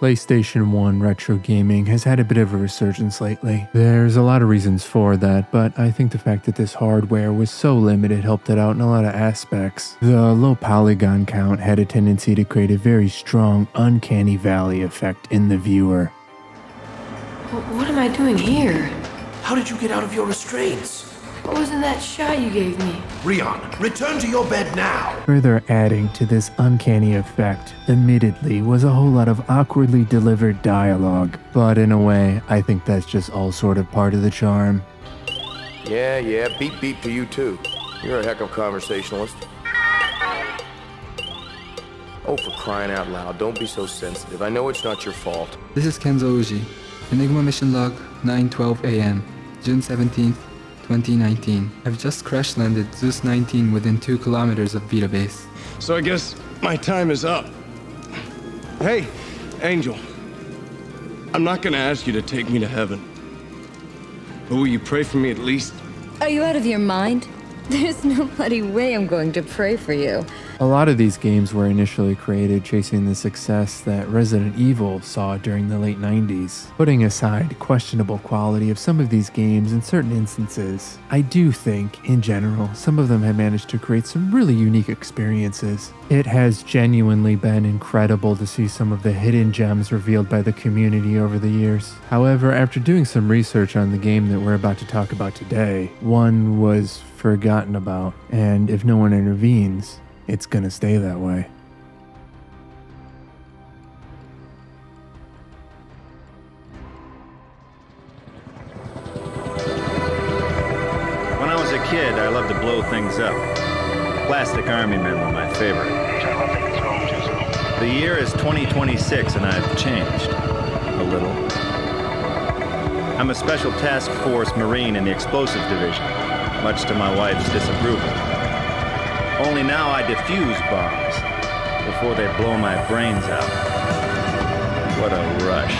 PlayStation 1 retro gaming has had a bit of a resurgence lately. There's a lot of reasons for that, but I think the fact that this hardware was so limited helped it out in a lot of aspects. The low polygon count had a tendency to create a very strong uncanny valley effect in the viewer. What am I doing here? How did you get out of your restraints? What was in that shot you gave me? Rion, return to your bed now! Further adding to this uncanny effect, admittedly, was a whole lot of awkwardly delivered dialogue. But in a way, I think that's just all sort of part of the charm. Yeah, beep beep to you too. You're a heck of a conversationalist. Oh, for crying out loud, don't be so sensitive. I know it's not your fault. This is Kenzo Uji. Enigma mission log, 9:12 a.m., June 17th, 2019. I've just crash landed Zeus 19 within 2 kilometers of Vita base. So I guess my time is up. Hey, Angel. I'm not gonna ask you to take me to heaven. But will you pray for me at least? Are you out of your mind? There's no bloody way I'm going to pray for you. A lot of these games were initially created chasing the success that Resident Evil saw during the late 90s. Putting aside questionable quality of some of these games in certain instances, I do think, in general, some of them have managed to create some really unique experiences. It has genuinely been incredible to see some of the hidden gems revealed by the community over the years. However, after doing some research on the game that we're about to talk about today, one was forgotten about, and if no one intervenes, it's gonna stay that way. When I was a kid, I loved to blow things up. Plastic Army Men were my favorite. The year is 2026 and I've changed. A little. I'm a Special Task Force Marine in the Explosive Division, much to my wife's disapproval. Only now I defuse bombs before they blow my brains out. What a rush.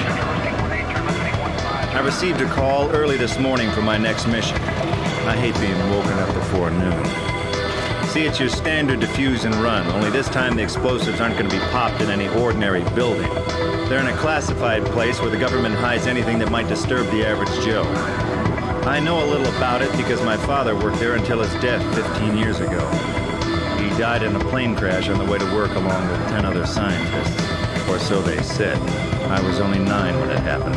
I received a call early this morning for my next mission. I hate being woken up before noon. See, it's your standard defuse and run, only this time the explosives aren't going to be popped in any ordinary building. They're in a classified place where the government hides anything that might disturb the average Joe. I know a little about it because my father worked there until his death 15 years ago. He died in a plane crash on the way to work along with 10 other scientists. Or so they said. I was only 9 when it happened.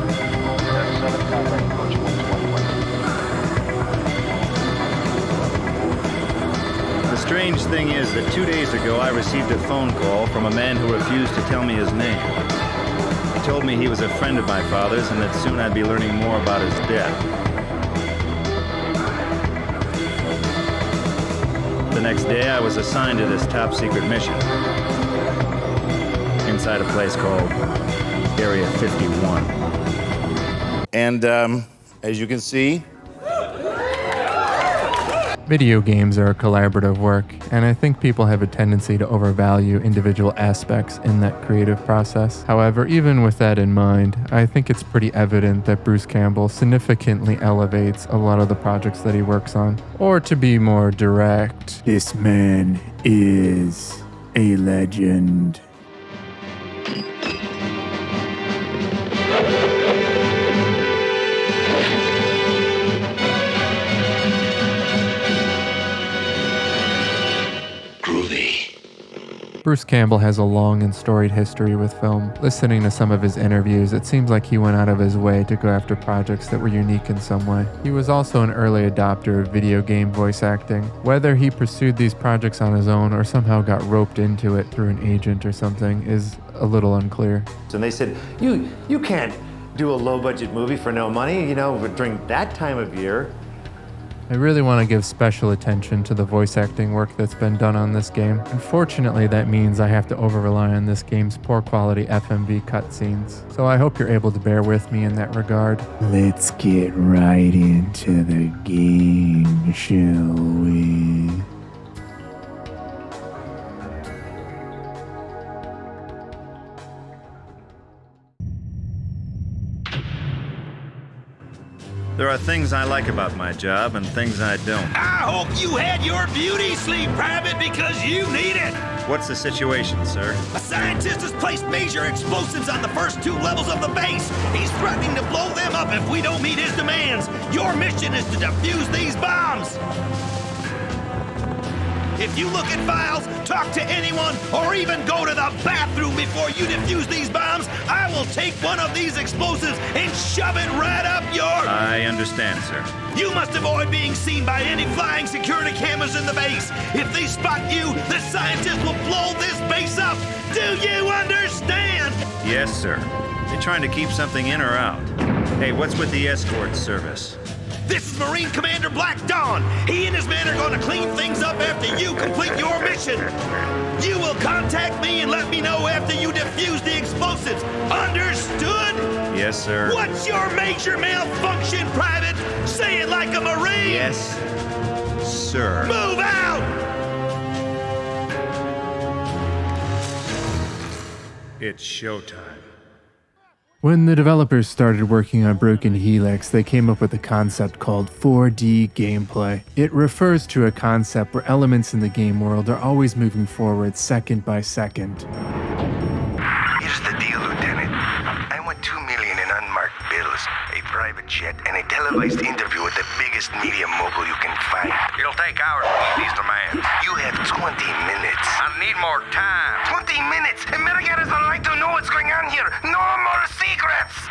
The strange thing is that 2 days ago I received a phone call from a man who refused to tell me his name. He told me he was a friend of my father's and that soon I'd be learning more about his death. The next day, I was assigned to this top-secret mission inside a place called Area 51. And as you can see, Video games are a collaborative work, and I think people have a tendency to overvalue individual aspects in that creative process. However, even with that in mind, I think it's pretty evident that Bruce Campbell significantly elevates a lot of the projects that he works on. Or to be more direct, this man is a legend. Bruce Campbell has a long and storied history with film. Listening to some of his interviews, it seems like he went out of his way to go after projects that were unique in some way. He was also an early adopter of video game voice acting. Whether he pursued these projects on his own or somehow got roped into it through an agent or something is a little unclear. And they said, you can't do a low-budget movie for no money, during that time of year. I really want to give special attention to the voice acting work that's been done on this game. Unfortunately, that means I have to over-rely on this game's poor quality FMV cutscenes. So I hope you're able to bear with me in that regard. Let's get right into the game, shall we? There are things I like about my job and things I don't. I hope you had your beauty sleep, Private, because you need it. What's the situation, sir? A scientist has placed major explosives on the first 2 levels of the base. He's threatening to blow them up if we don't meet his demands. Your mission is to defuse these bombs. If you look at files, talk to anyone, or even go to the bathroom before you defuse these bombs, I will take one of these explosives and shove it right up your... I understand, sir. You must avoid being seen by any flying security cameras in the base. If they spot you, the scientists will blow this base up. Do you understand? Yes, sir. You trying to keep something in or out? Hey, what's with the escort service? This is Marine Commander Black Dawn. He and his men are going to clean things up after you complete your mission. You will contact me and let me know after you defuse the explosives. Understood? Yes, sir. What's your major malfunction, Private? Say it like a Marine. Yes, sir. Move out! It's showtime. When the developers started working on Broken Helix, they came up with a concept called 4D gameplay. It refers to a concept where elements in the game world are always moving forward second by second. Here's the deal, Lieutenant. I want $2 million in unmarked bills, a private jet, and a televised interview with the biggest media mogul you can find. It'll take hours to meet these demands. You have 20 minutes. I need more time. 20 minutes! Americans don't like to know what's going on here. No more secrets!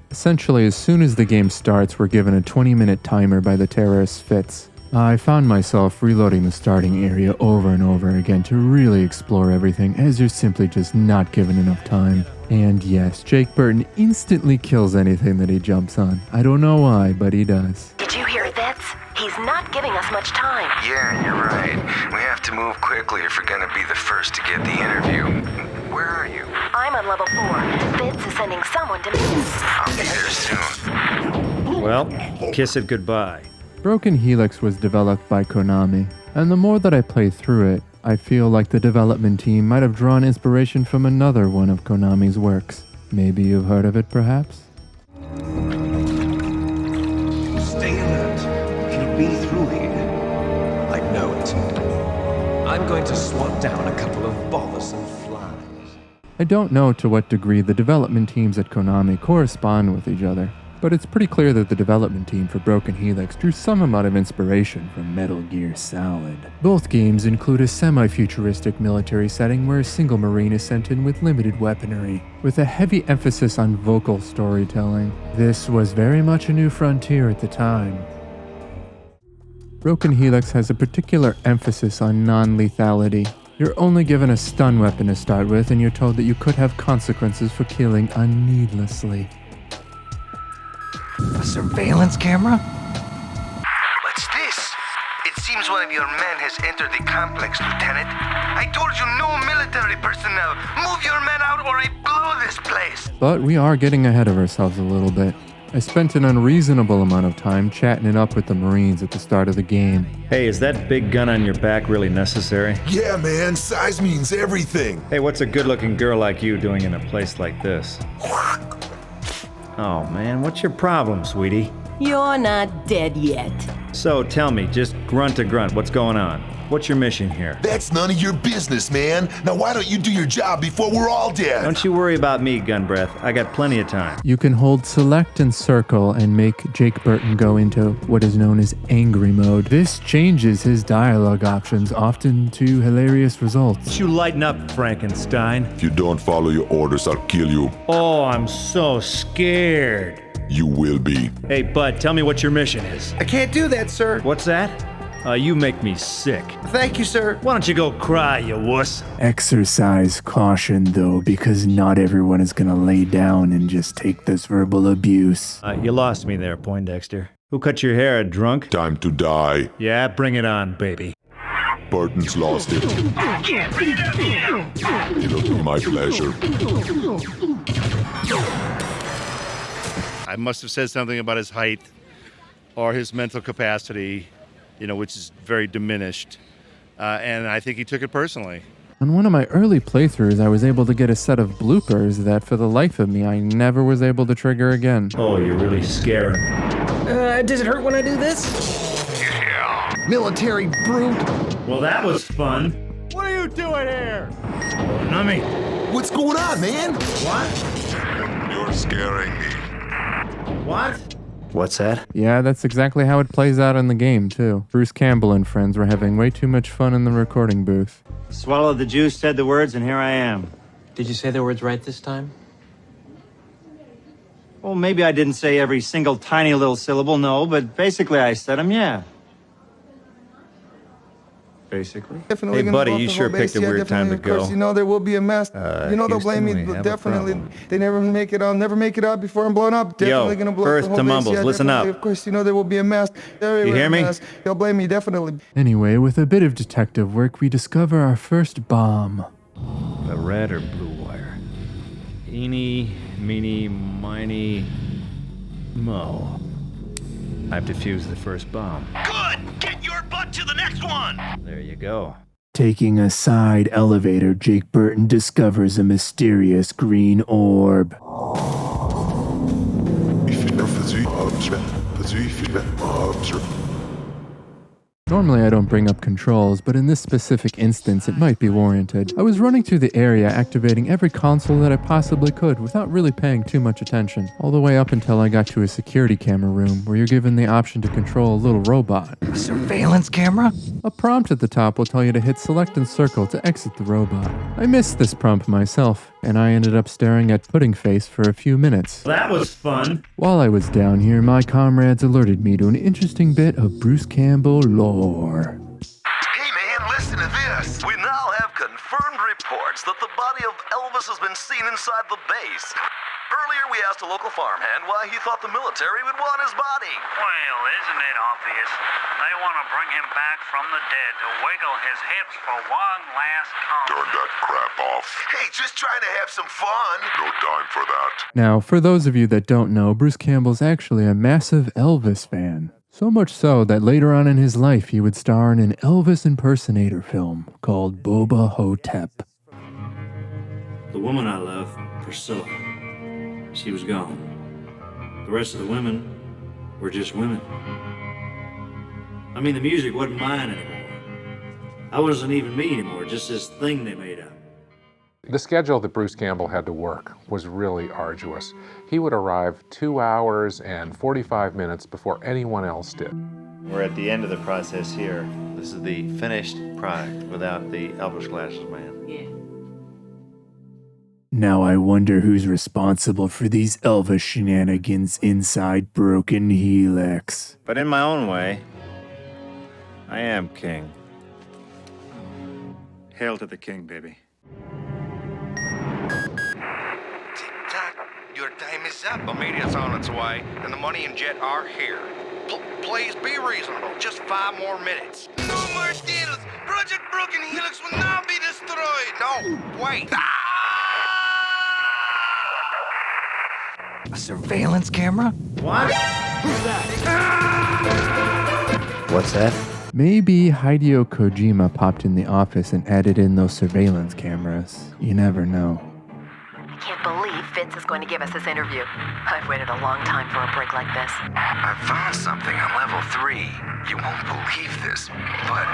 Essentially, as soon as the game starts, we're given a 20-minute timer by the terrorist Fitz. I found myself reloading the starting area over and over again to really explore everything, as you're simply just not given enough time. And yes, Jake Burton instantly kills anything that he jumps on. I don't know why, but he does. Did you hear that? He's not giving us much time. Yeah, you're right. We have to move quickly if we're gonna be the first to get the interview. Where are you? I'm on level 4. Fitz is sending someone to me. I'll be there soon. Well, kiss it goodbye. Broken Helix was developed by Konami, and the more that I play through it, I feel like the development team might have drawn inspiration from another one of Konami's works. Maybe you've heard of it, perhaps? Stay alert. He'll be through here. I know it. I'm going to swat down a couple of bothersome flies. I don't know to what degree the development teams at Konami correspond with each other, but it's pretty clear that the development team for Broken Helix drew some amount of inspiration from Metal Gear Solid. Both games include a semi-futuristic military setting where a single Marine is sent in with limited weaponry, with a heavy emphasis on vocal storytelling. This was very much a new frontier at the time. Broken Helix has a particular emphasis on non-lethality. You're only given a stun weapon to start with, and you're told that you could have consequences for killing unneedlessly. A surveillance camera? What's this? It seems one of your men has entered the complex, Lieutenant. I told you no military personnel. Move your men out or I blow this place. But we are getting ahead of ourselves a little bit. I spent an unreasonable amount of time chatting it up with the Marines at the start of the game. Hey, is that big gun on your back really necessary? Yeah, man, size means everything. Hey, what's a good-looking girl like you doing in a place like this? Oh, man, what's your problem, sweetie? You're not dead yet. So, tell me, just grunt to grunt, what's going on? What's your mission here? That's none of your business, man. Now why don't you do your job before we're all dead? Don't you worry about me, Gun Breath. I got plenty of time. You can hold select and circle and make Jake Burton go into what is known as angry mode. This changes his dialogue options, often to hilarious results. You lighten up, Frankenstein. If you don't follow your orders, I'll kill you. Oh, I'm so scared. You will be. Hey, Bud, tell me what your mission is. I can't do that, sir. What's that? You make me sick. Thank you, sir. Why don't you go cry, you wuss? Exercise caution, though, because not everyone is gonna lay down and just take this verbal abuse. You lost me there, Poindexter. Who cut your hair, a drunk? Time to die. Yeah, bring it on, baby. Burton's lost it. It'll be my pleasure. I must have said something about his height or his mental capacity, which is very diminished. And I think he took it personally. On one of my early playthroughs, I was able to get a set of bloopers that, for the life of me, I never was able to trigger again. Oh, you're really scaring me. Does it hurt when I do this? Yeah. Military brute. Well, that was fun. What are you doing here? Nummy. What's going on, man? What? You're scaring me. What? What's that? Yeah, that's exactly how it plays out in the game, too. Bruce Campbell and friends were having way too much fun in the recording booth. Swallowed the juice, said the words, and here I am. Did you say the words right this time? Well, maybe I didn't say every single tiny little syllable, no, but basically I said them, yeah. Basically. Definitely hey, buddy, you sure picked a weird time to go. Of course, you know, there will be a mess. They'll blame me, definitely. They never make it out before I'm blown up. Definitely gonna blow first up the whole to base. Mumbles, Yeah, listen up. Of course, you know, there will be a mess. You hear me? They'll blame me, definitely. Anyway, with a bit of detective work, we discover our first bomb. A red or blue wire? Eeny, meeny, miny, mo. I've defused the first bomb. Good! Get your butt to the next one! There you go. Taking a side elevator, Jake Burton discovers a mysterious green orb. Normally I don't bring up controls, but in this specific instance it might be warranted. I was running through the area activating every console that I possibly could without really paying too much attention, all the way up until I got to a security camera room where you're given the option to control a little robot. A surveillance camera? A prompt at the top will tell you to hit select and circle to exit the robot. I missed this prompt myself, and I ended up staring at Pudding Face for a few minutes. That was fun. While I was down here, my comrades alerted me to an interesting bit of Bruce Campbell lore. Hey man, listen to this. We now have confirmed reports that the body of Elvis has been seen inside the base. Earlier we asked a local farmhand why he thought the military would want his body. Well, isn't it obvious? They want to bring him back from the dead to wiggle his hips for one last time. Turn that crap off. Hey, just trying to have some fun. No time for that. Now, for those of you that don't know, Bruce Campbell's actually a massive Elvis fan. So much so that later on in his life he would star in an Elvis impersonator film called Boba Hotep. The woman I love, Priscilla, she was gone. The rest of the women were just women. I mean, the music wasn't mine anymore. I wasn't even me anymore, just this thing they made up. The schedule that Bruce Campbell had to work was really arduous. He would arrive 2 hours and 45 minutes before anyone else did. We're at the end of the process here. This is the finished product without the Elvis glasses man. Now I wonder who's responsible for these Elvis shenanigans inside Broken Helix. But in my own way, I am king. Hail to the king, baby. Tick-tock, your time is up. The media's on its way, and the money and jet are here. Please be reasonable. Just 5 more minutes. No more deals. Project Broken Helix will not be destroyed. No, wait. A surveillance camera? What? What's that? Maybe Hideo Kojima popped in the office and added in those surveillance cameras. You never know. I can't believe Fitz is going to give us this interview. I've waited a long time for a break like this. I found something on level 3. You won't believe this, but...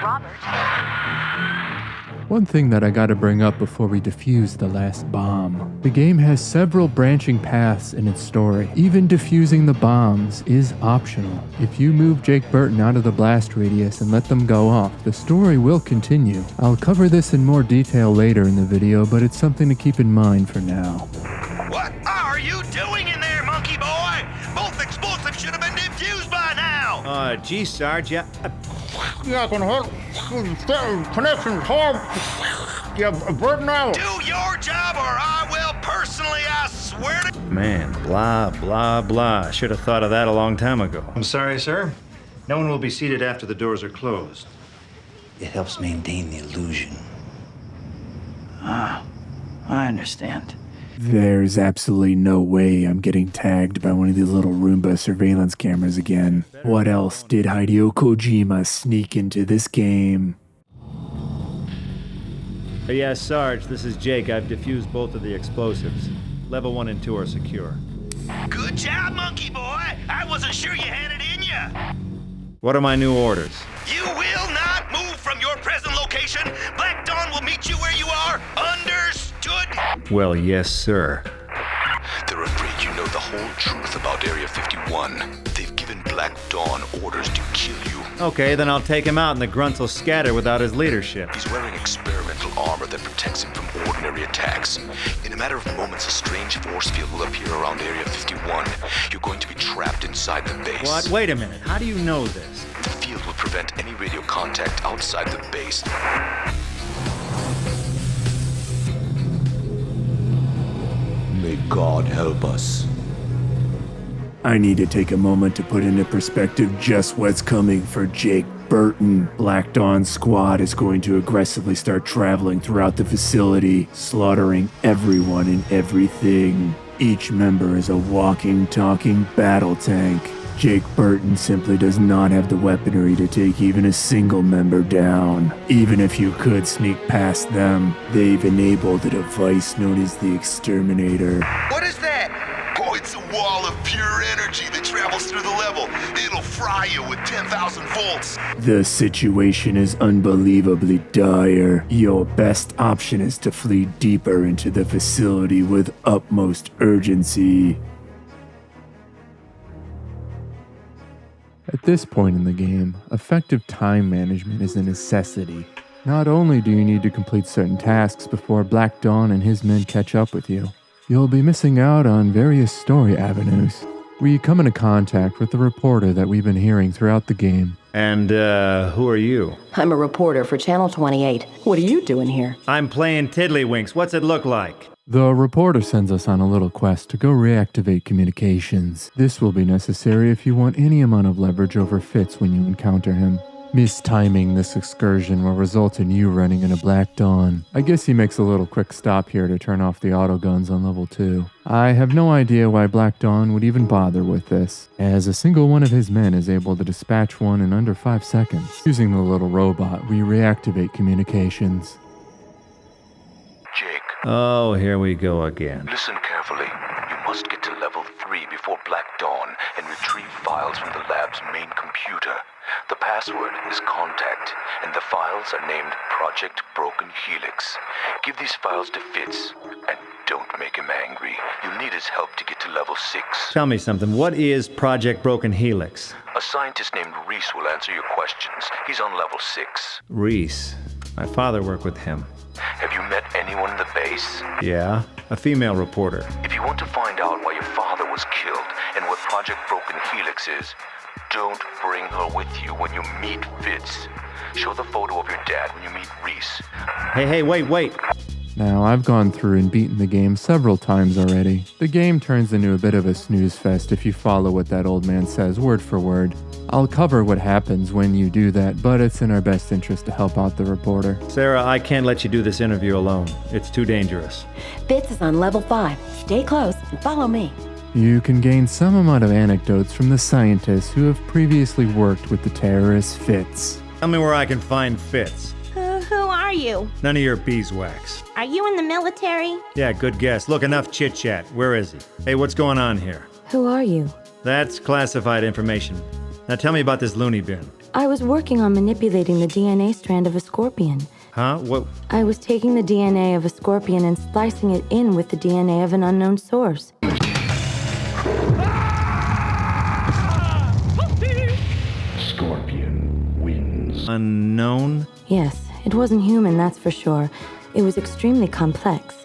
Robert? One thing that I gotta bring up before we defuse the last bomb. The game has several branching paths in its story. Even defusing the bombs is optional. If you move Jake Burton out of the blast radius and let them go off, the story will continue. I'll cover this in more detail later in the video, but it's something to keep in mind for now. What are you doing in there, monkey boy? Both explosives should have been defused by now. Gee, Sarge, yeah. Yeah, I can help. Connections home. Yeah, Burton out. Do your job or I will personally, I swear to... Man, blah, blah, blah. Should have thought of that a long time ago. I'm sorry, sir. No one will be seated after the doors are closed. It helps maintain the illusion. Ah, I understand. There's absolutely no way I'm getting tagged by one of these little Roomba surveillance cameras again. What else did Hideo Kojima sneak into this game? Yeah, Sarge, this is Jake. I've defused both of the explosives. Level 1 and 2 are secure. Good job, monkey boy. I wasn't sure you had it in ya. What are my new orders? You will not move from your present location. Black Dawn will meet you where you are. Understood? Well, yes, sir. They're afraid you know the whole truth about Area 51. They've given Black Dawn orders to kill you. Okay, then I'll take him out and the grunts will scatter without his leadership. He's wearing experimental armor that protects him from ordinary attacks. In a matter of moments, a strange force field will appear around Area 51. You're going to be trapped inside the base. What? Wait a minute. How do you know this? The field will prevent any radio contact outside the base. May God help us. I need to take a moment to put into perspective just what's coming for Jake Burton. Black Dawn's squad is going to aggressively start traveling throughout the facility, slaughtering everyone and everything. Each member is a walking, talking battle tank. Jake Burton simply does not have the weaponry to take even a single member down. Even if you could sneak past them, they've enabled a device known as the Exterminator. What is that? Oh, it's a wall of pure energy that travels through the level. It'll fry you with 10,000 volts. The situation is unbelievably dire. Your best option is to flee deeper into the facility with utmost urgency. At this point in the game, effective time management is a necessity. Not only do you need to complete certain tasks before Black Dawn and his men catch up with you, you'll be missing out on various story avenues. We come into contact with the reporter that we've been hearing throughout the game. And, who are you? I'm a reporter for Channel 28. What are you doing here? I'm playing Tiddlywinks. What's it look like? The reporter sends us on a little quest to go reactivate communications. This will be necessary if you want any amount of leverage over Fitz when you encounter him. Mistiming this excursion will result in you running into Black Dawn. I guess he makes a little quick stop here to turn off the autoguns on level 2. I have no idea why Black Dawn would even bother with this, as a single one of his men is able to dispatch one in under 5 seconds. Using the little robot, we reactivate communications. Jake. Oh, here we go again. Listen carefully. You must get to level 3 before Black Dawn and retrieve files from the lab's main computer. The password is contact, and the files are named Project Broken Helix. Give these files to Fitz, and don't make him angry. You'll need his help to get to level 6. Tell me something. What is Project Broken Helix? A scientist named Reese will answer your questions. He's on level 6. Reese. My father worked with him. Have you met anyone in the base? Yeah, a female reporter. If you want to find out why your father was killed and what Project Broken Helix is, don't bring her with you when you meet Fitz. Show the photo of your dad when you meet Reese. Hey, wait. Now, I've gone through and beaten the game several times already. The game turns into a bit of a snooze fest if you follow what that old man says word for word. I'll cover what happens when you do that, but it's in our best interest to help out the reporter. Sarah, I can't let you do this interview alone. It's too dangerous. Fitz is on level 5. Stay close and follow me. You can gain some amount of anecdotes from the scientists who have previously worked with the terrorist Fitz. Tell me where I can find Fitz. Who are you? None of your beeswax. Are you in the military? Yeah, good guess. Look, enough chit-chat. Where is he? Hey, what's going on here? Who are you? That's classified information. Now tell me about this loony bin. I was working on manipulating the DNA strand of a scorpion. Huh? What? I was taking the DNA of a scorpion and splicing it in with the DNA of an unknown source. Scorpion wins. Unknown? Yes, it wasn't human, that's for sure. It was extremely complex.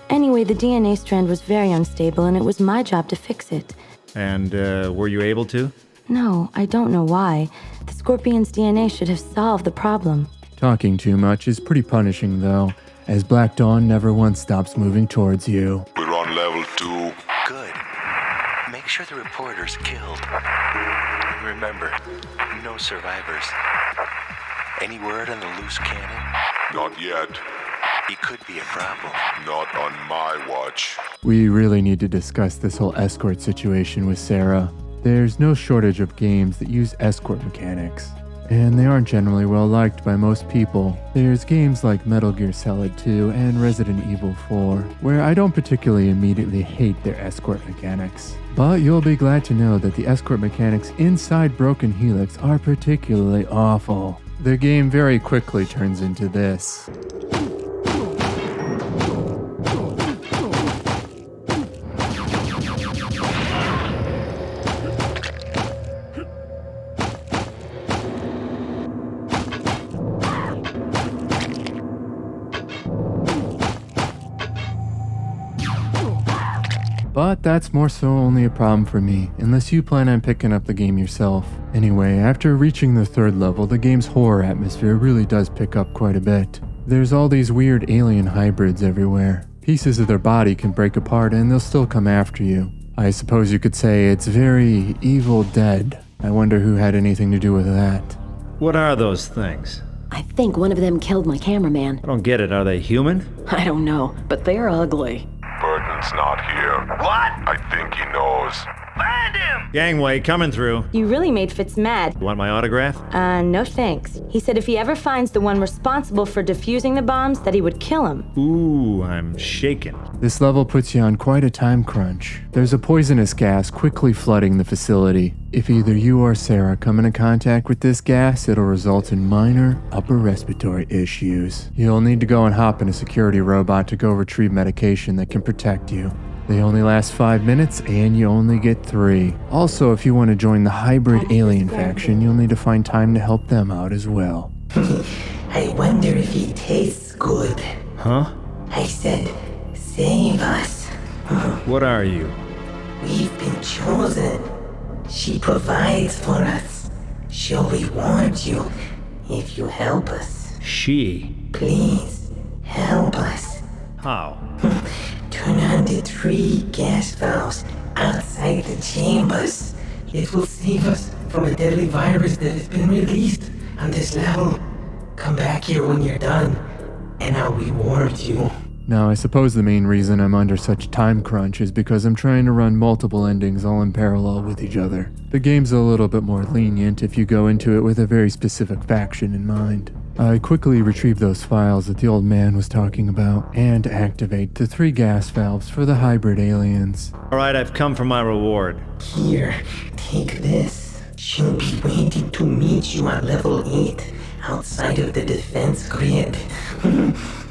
Anyway, the DNA strand was very unstable, and it was my job to fix it. And, were you able to? No, I don't know why. The scorpion's DNA should have solved the problem. Talking too much is pretty punishing, though, as Black Dawn never once stops moving towards you. We're on level 2. Good. Make sure the reporter's killed. And remember, no survivors. Any word on the loose cannon? Not yet. He could be a problem. Not on my watch. We really need to discuss this whole escort situation with Sarah. There's no shortage of games that use escort mechanics. and they aren't generally well liked by most people. There's games like Metal Gear Solid 2 and Resident Evil 4, where I don't particularly immediately hate their escort mechanics. But you'll be glad to know that the escort mechanics inside Broken Helix are particularly awful. The game very quickly turns into this. But that's more so only a problem for me, unless you plan on picking up the game yourself. Anyway, after reaching the 3rd level, the game's horror atmosphere really does pick up quite a bit. There's all these weird alien hybrids everywhere. Pieces of their body can break apart and they'll still come after you. I suppose you could say it's very Evil Dead. I wonder who had anything to do with that. What are those things? I think one of them killed my cameraman. I don't get it. Are they human? I don't know, but they're ugly. Burton's not here. What? I think he knows. Find him! Gangway coming through. You really made Fitz mad. You want my autograph? No thanks. He said if he ever finds the one responsible for defusing the bombs, that he would kill him. Ooh, I'm shaking. This level puts you on quite a time crunch. There's a poisonous gas quickly flooding the facility. If either you or Sarah come into contact with this gas, it'll result in minor upper respiratory issues. You'll need to go and hop in a security robot to go retrieve medication that can protect you. They only last 5 minutes and you only get 3. Also, if you want to join the hybrid alien faction, you'll need to find time to help them out as well. I wonder if he tastes good. Huh? I said, save us. What are you? We've been chosen. She provides for us. She'll reward you if you help us. She? Please, help us. How? Turn on the 3 gas valves outside the chambers. It will save us from a deadly virus that has been released on this level. Come back here when you're done, and I'll reward you. Now, I suppose the main reason I'm under such time crunch is because I'm trying to run multiple endings all in parallel with each other. The game's a little bit more lenient if you go into it with a very specific faction in mind. I quickly retrieve those files that the old man was talking about and activate the 3 gas valves for the hybrid aliens. Alright, I've come for my reward. Here, take this. She'll be waiting to meet you at level 8, outside of the defense grid.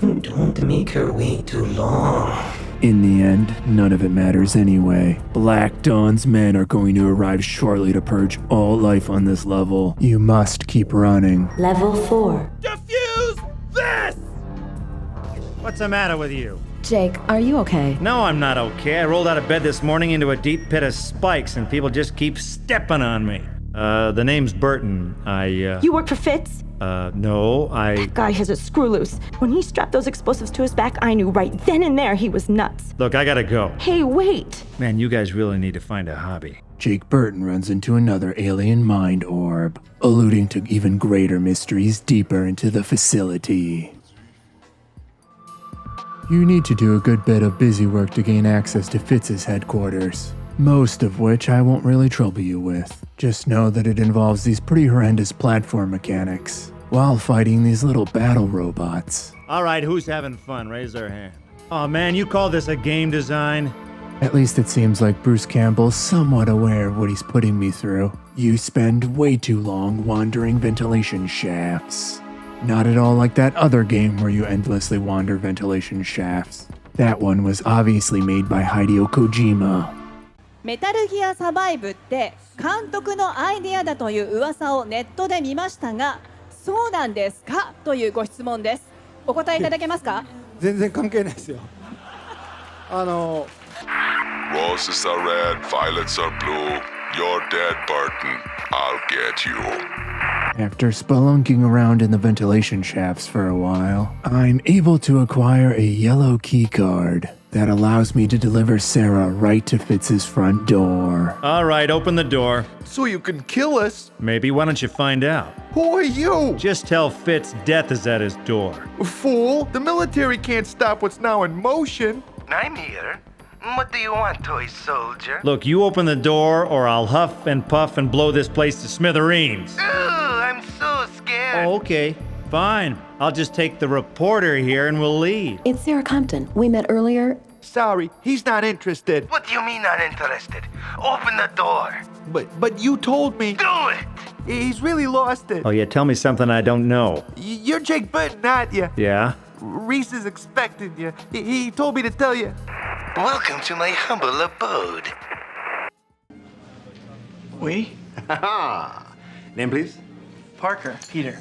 Don't make her wait too long. In the end, none of it matters anyway. Black Dawn's men are going to arrive shortly to purge all life on this level. You must keep running. Level 4. Defuse this! What's the matter with you? Jake, are you okay? No, I'm not okay. I rolled out of bed this morning into a deep pit of spikes and people just keep stepping on me. The name's Burton. You work for Fitz? No, That guy has a screw loose. When he strapped those explosives to his back, I knew right then and there he was nuts. Look, I gotta go. Hey, wait! Man, you guys really need to find a hobby. Jake Burton runs into another alien mind orb, alluding to even greater mysteries deeper into the facility. You need to do a good bit of busy work to gain access to Fitz's headquarters. Most of which I won't really trouble you with. Just know that it involves these pretty horrendous platform mechanics, while fighting these little battle robots. Alright, who's having fun? Raise their hand. Oh man, you call this a game design? At least it seems like Bruce Campbell's somewhat aware of what he's putting me through. You spend way too long wandering ventilation shafts. Not at all like that other game where you endlessly wander ventilation shafts. That one was obviously made by Hideo Kojima. メタルギアサバイブって監督のアイデアだという噂をネットで見ましたが、そうなんですかというご質問です。お答えいただけますか？全然関係ないですよ。Roses are red, violets are blue. You're dead, Burton. I'll get you. After spelunking around in the ventilation shafts for a while, I'm able to acquire a yellow key card that allows me to deliver Sarah right to Fitz's front door. Alright, open the door. So you can kill us? Maybe, why don't you find out? Who are you? Just tell Fitz death is at his door. Fool, the military can't stop what's now in motion. I'm here. What do you want, toy soldier? Look, you open the door or I'll huff and puff and blow this place to smithereens. Ooh, I'm so man. Oh, okay. Fine. I'll just take the reporter here and we'll leave. It's Sarah Compton. We met earlier. Sorry, he's not interested. What do you mean not interested? Open the door. But you told me. Do it! He's really lost it. Oh, yeah, tell me something I don't know. You're Jake Burton, aren't you? Yeah? Reese is expecting you. He told me to tell you. Welcome to my humble abode. Oui? Name, please? Parker, Peter.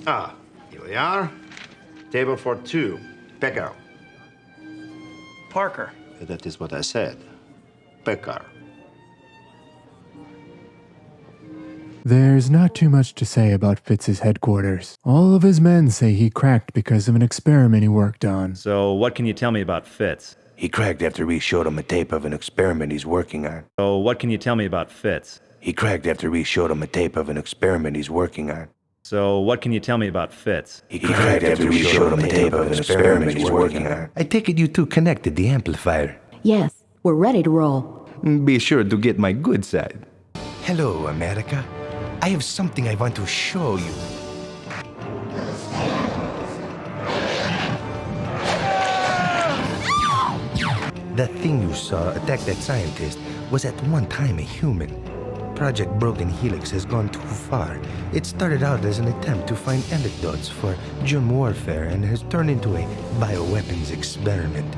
Here we are. Table for two. Becker. Parker. That is what I said. Becker. There's not too much to say about Fitz's headquarters. All of his men say he cracked because of an experiment he worked on. So what can you tell me about Fitz? He cracked after Reese showed him a tape of an experiment he's working on. So what can you tell me about Fitz? He cracked after Reese showed him a tape of an experiment he's working on. So what can you tell me about Fitz? He cracked after Reese showed him a tape of an experiment he's working on. I take it you two connected the amplifier. Yes, we're ready to roll. Be sure to get my good side. Hello, America. I have something I want to show you. That thing you saw attack that scientist was at one time a human. Project Broken Helix has gone too far. It started out as an attempt to find antidotes for germ warfare and has turned into a bioweapons experiment.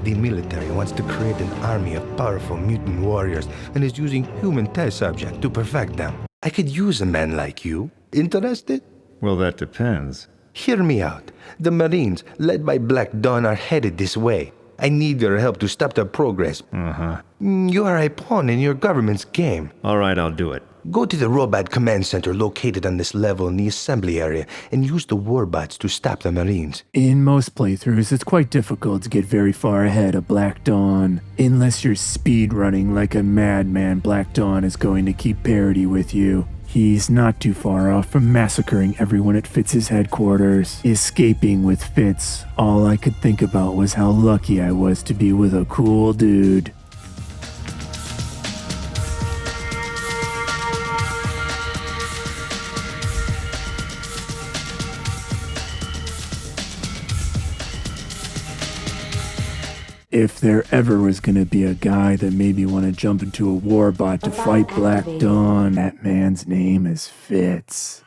The military wants to create an army of powerful mutant warriors and is using human test subjects to perfect them. I could use a man like you. Interested? Well, that depends. Hear me out. The Marines, led by Black Dawn, are headed this way. I need your help to stop their progress. Uh-huh. You are a pawn in your government's game. All right, I'll do it. Go to the robot command center located on this level in the assembly area and use the warbots to stop the Marines. In most playthroughs, it's quite difficult to get very far ahead of Black Dawn. Unless you're speedrunning like a madman, Black Dawn is going to keep parity with you. He's not too far off from massacring everyone at Fitz's headquarters. Escaping with Fitz, all I could think about was how lucky I was to be with a cool dude. If there ever was gonna be a guy that made me want to jump into a warbot to fight Black Dawn, that man's name is Fitz.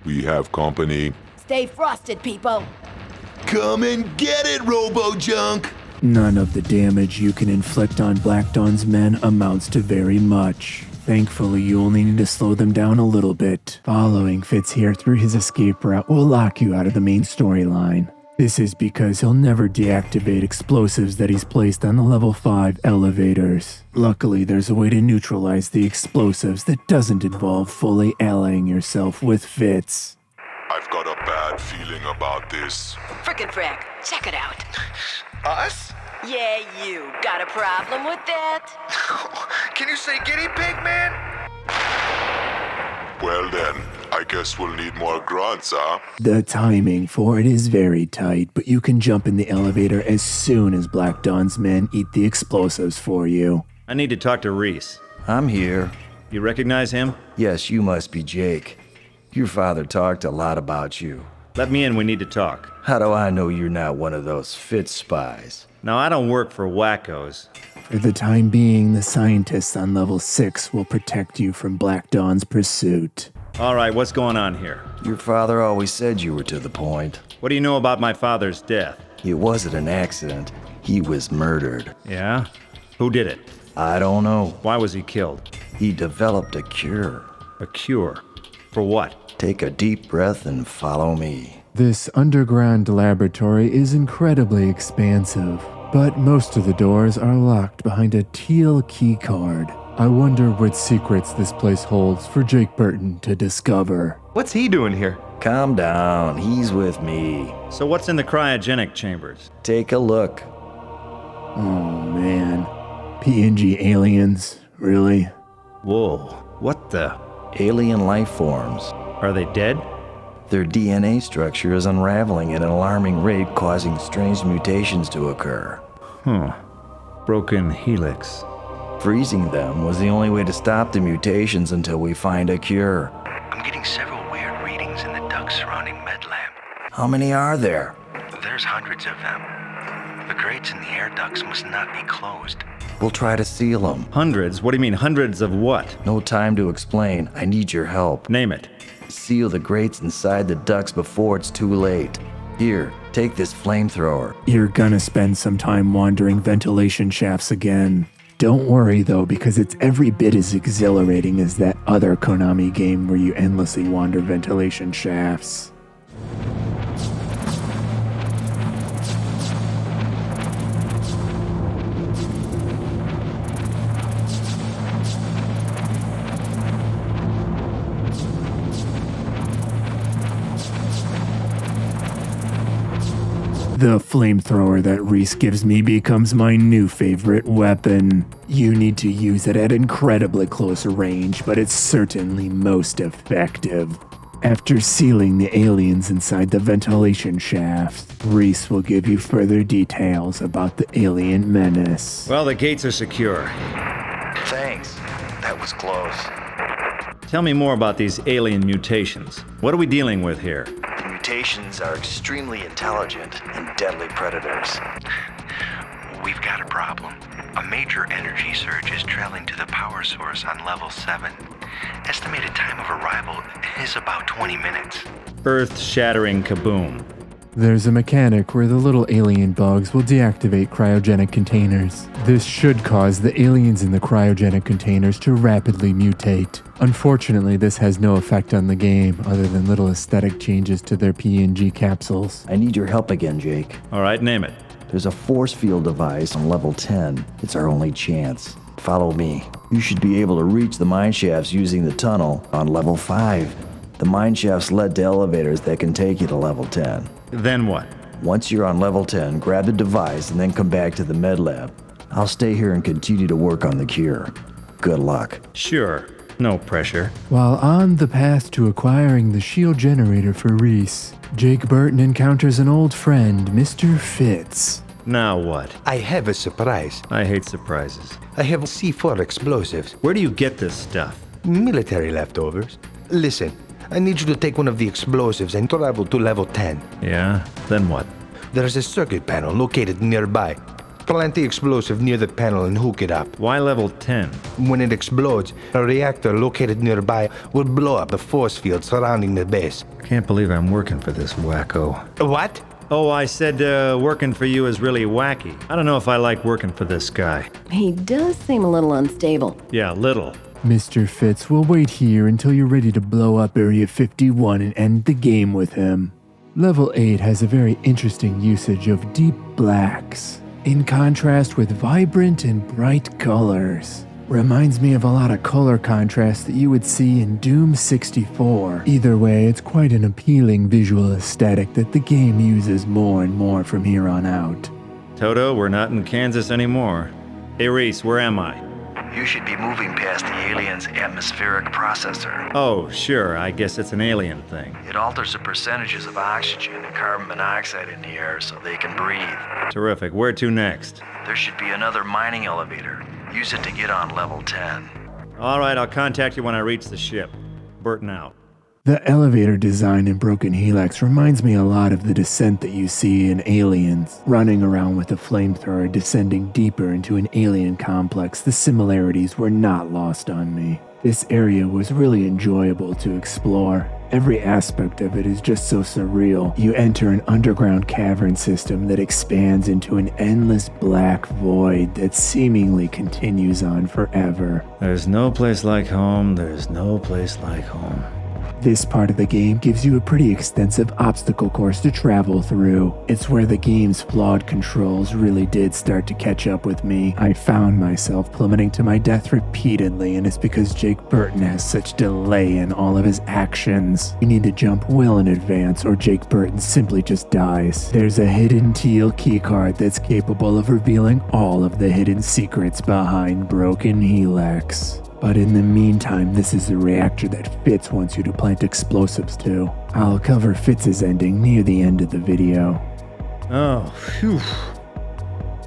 We have company. Stay frosted, people. Come and get it, Robo-Junk! None of the damage you can inflict on Black Dawn's men amounts to very much. Thankfully, you only need to slow them down a little bit. Following Fitz here through his escape route will lock you out of the main storyline. This is because he'll never deactivate explosives that he's placed on the level 5 elevators. Luckily, there's a way to neutralize the explosives that doesn't involve fully allying yourself with Fitz. I've got a bad feeling about this. Frickin' frack, check it out. Us? Yeah, you. Got a problem with that? Can you say guinea pig, man? Well then, I guess we'll need more grunts, huh? The timing for it is very tight, but you can jump in the elevator as soon as Black Dawn's men eat the explosives for you. I need to talk to Reese. I'm here. You recognize him? Yes, you must be Jake. Your father talked a lot about you. Let me in, we need to talk. How do I know you're not one of those Fitz spies? No, I don't work for wackos. For the time being, the scientists on level 6 will protect you from Black Dawn's pursuit. All right, what's going on here? Your father always said you were to the point. What do you know about my father's death? It wasn't an accident. He was murdered. Yeah? Who did it? I don't know. Why was he killed? He developed a cure. A cure? For what? Take a deep breath and follow me. This underground laboratory is incredibly expansive, but most of the doors are locked behind a teal key card. I wonder what secrets this place holds for Jake Burton to discover. What's he doing here? Calm down, he's with me. So what's in the cryogenic chambers? Take a look. Oh man. PNG aliens, really? Whoa, what the? Alien life forms. Are they dead? Their DNA structure is unraveling at an alarming rate, causing strange mutations to occur. Huh. Broken Helix. Freezing them was the only way to stop the mutations until we find a cure. I'm getting several weird readings in the ducts surrounding MedLab. How many are there? There's hundreds of them. The grates in the air ducts must not be closed. We'll try to seal them. Hundreds? What do you mean, hundreds of what? No time to explain. I need your help. Name it. Seal the grates inside the ducts before it's too late. Here, take this flamethrower. You're gonna spend some time wandering ventilation shafts again. Don't worry though, because it's every bit as exhilarating as that other Konami game where you endlessly wander ventilation shafts. The flamethrower that Reese gives me becomes my new favorite weapon. You need to use it at incredibly close range, but it's certainly most effective. After sealing the aliens inside the ventilation shafts, Reese will give you further details about the alien menace. Well, the gates are secure. Thanks. That was close. Tell me more about these alien mutations. What are we dealing with here? The mutations are extremely intelligent and deadly predators. We've got a problem. A major energy surge is trailing to the power source on level 7. Estimated time of arrival is about 20 minutes. Earth-shattering kaboom. There's a mechanic where the little alien bugs will deactivate cryogenic containers. This should cause the aliens in the cryogenic containers to rapidly mutate. Unfortunately, this has no effect on the game other than little aesthetic changes to their PNG capsules. I need your help again, Jake. All right, name it. There's a force field device on level 10. It's our only chance. Follow me. You should be able to reach the mine shafts using the tunnel on level 5. The mine shafts led to elevators that can take you to level 10. Then what? Once you're on level 10, grab the device and then come back to the med lab. I'll stay here and continue to work on the cure. Good luck. Sure. No pressure. While on the path to acquiring the shield generator for Reese, Jake Burton encounters an old friend, Mr. Fitz. Now what? I have a surprise. I hate surprises. I have C4 explosives. Where do you get this stuff? Military leftovers. Listen, I need you to take one of the explosives and travel to level 10. Yeah? Then what? There's a circuit panel located nearby. Plant the explosive near the panel and hook it up. Why level 10? When it explodes, a reactor located nearby will blow up the force field surrounding the base. Can't believe I'm working for this wacko. What? Oh, I said working for you is really wacky. I don't know if I like working for this guy. He does seem a little unstable. Yeah, little. Mr. Fitz will wait here until you're ready to blow up Area 51 and end the game with him. Level 8 has a very interesting usage of deep blacks, in contrast with vibrant and bright colors. Reminds me of a lot of color contrast that you would see in Doom 64. Either way, it's quite an appealing visual aesthetic that the game uses more and more from here on out. Toto, we're not in Kansas anymore. Hey Reese, where am I? You should be moving past the alien's atmospheric processor. Oh, sure, I guess it's an alien thing. It alters the percentages of oxygen and carbon monoxide in the air so they can breathe. Terrific. Where to next? There should be another mining elevator. Use it to get on level 10. All right, I'll contact you when I reach the ship. Burton out. The elevator design in Broken Helix reminds me a lot of the descent that you see in Aliens. Running around with a flamethrower descending deeper into an alien complex, the similarities were not lost on me. This area was really enjoyable to explore. Every aspect of it is just so surreal. You enter an underground cavern system that expands into an endless black void that seemingly continues on forever. There's no place like home, there's no place like home. This part of the game gives you a pretty extensive obstacle course to travel through. It's where the game's flawed controls really did start to catch up with me. I found myself plummeting to my death repeatedly, and it's because Jake Burton has such delay in all of his actions. You need to jump well in advance or Jake Burton simply just dies. There's a hidden teal keycard that's capable of revealing all of the hidden secrets behind Broken Helix. But in the meantime, this is the reactor that Fitz wants you to plant explosives to. I'll cover Fitz's ending near the end of the video. Oh, phew.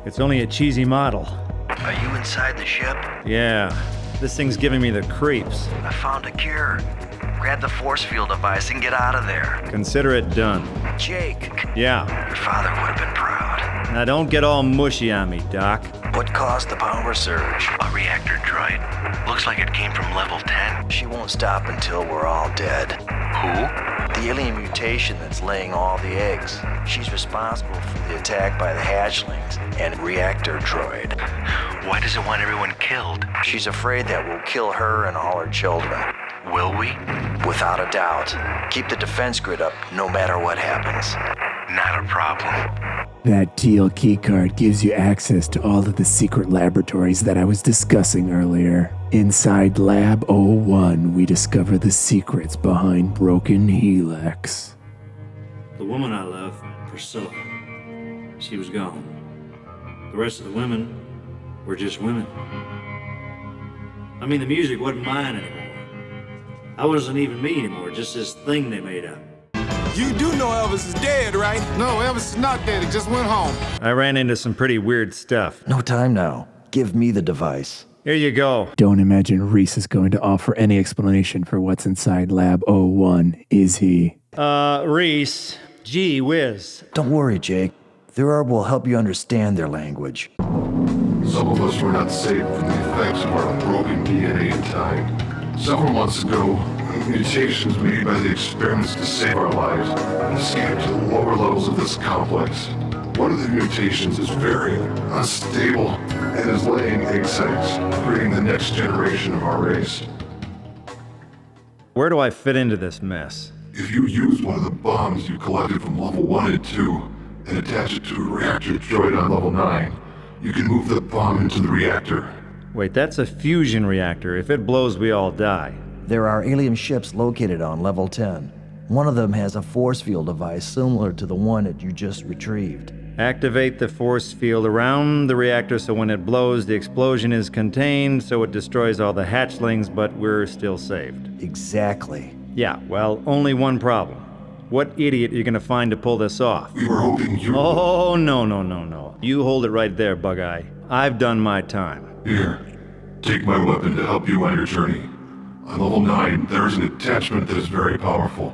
It's only a cheesy model. Are you inside the ship? Yeah, this thing's giving me the creeps. I found a cure. Grab the force field device and get out of there. Consider it done. Jake. Yeah. Your father would have been proud. Now don't get all mushy on me, Doc. What caused the power surge? A reactor droid. Looks like it came from level 10. She won't stop until we're all dead. Who? The alien mutation that's laying all the eggs. She's responsible for the attack by the hatchlings and reactor droid. Why does it want everyone killed? She's afraid that we'll kill her and all her children. Will we? Without a doubt. Keep the defense grid up no matter what happens. Not a problem. That teal keycard gives you access to all of the secret laboratories that I was discussing earlier. Inside Lab 01, we discover the secrets behind Broken Helix. The woman I love, Priscilla, she was gone. The rest of the women were just women. I mean, the music wasn't mine anymore. I wasn't even me anymore, just this thing they made up. You do know Elvis is dead, right? No, Elvis is not dead. He just went home. I ran into some pretty weird stuff. No time now. Give me the device. Here you go. Don't imagine Reese is going to offer any explanation for what's inside Lab 01, is he? Reese, gee whiz. Don't worry, Jake. Their orb will help you understand their language. Some of us were not saved from the effects of our broken DNA in time. Several months ago, mutations made by the experiments to save our lives escaped to the lower levels of this complex. One of the mutations is very unstable and is laying egg sites, creating the next generation of our race. Where do I fit into this mess? If you use one of the bombs you collected from level 1 and 2 and attach it to a reactor droid on level 9, you can move the bomb into the reactor. Wait, that's a fusion reactor. If it blows, we all die. There are alien ships located on level 10. One of them has a force field device similar to the one that you just retrieved. Activate the force field around the reactor so when it blows, the explosion is contained so it destroys all the hatchlings, but we're still saved. Exactly. Yeah, well, only one problem. What idiot are you gonna find to pull this off? We were hoping you... Oh, no. You hold it right there, Bug-Eye. I've done my time. Here, take my weapon to help you on your journey. On level 9, there is an attachment that is very powerful.